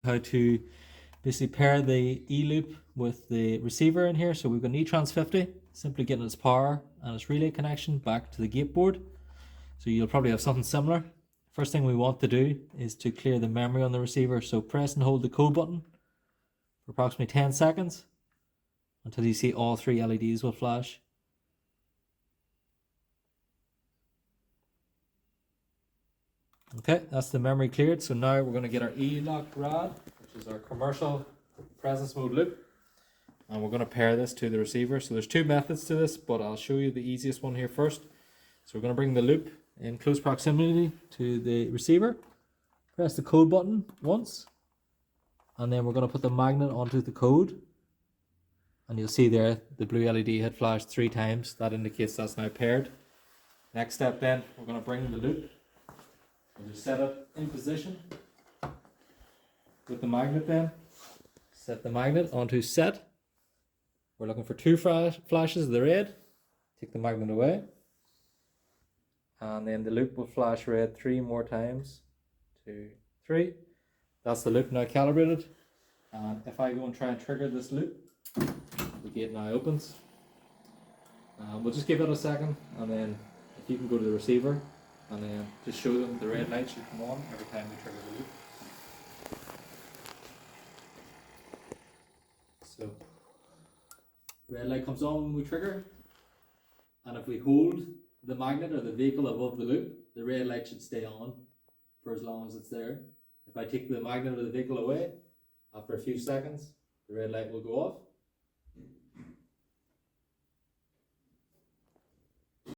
How to basically pair the E-loop with the receiver in here. So we've got an E-Trans 50, simply getting its power and its relay connection back to the gate board. So you'll probably have something similar. First thing we want to do is to clear the memory on the receiver. So press and hold the code button for approximately 10 seconds until you see all 3 LEDs will flash. Okay, that's the memory cleared. So now we're going to get our E00C RAD, which is our commercial presence mode loop. And we're going to pair this to the receiver. So there's 2 methods to this, but I'll show you the easiest one here first. So we're going to bring the loop in close proximity to the receiver. Press the code button once. And then we're going to put the magnet onto the code. And you'll see there the blue LED had flashed 3 times. That indicates that's now paired. Next step then, we're going to bring the loop. We'll just set it in position with the magnet then. Set the magnet onto set. We're looking for 2 flashes of the red. Take the magnet away. And then the loop will flash red 3 more times. 2, 3. That's the loop now calibrated. And if I go and try and trigger this loop, the gate now opens. We'll just give it a second, and then if you can go to the receiver and then just show them the red light should come on every time we trigger the loop. So red light comes on when we trigger, and if we hold the magnet or the vehicle above the loop, the red light should stay on for as long as it's there. If I take the magnet or the vehicle away, after a few seconds, the red light will go off.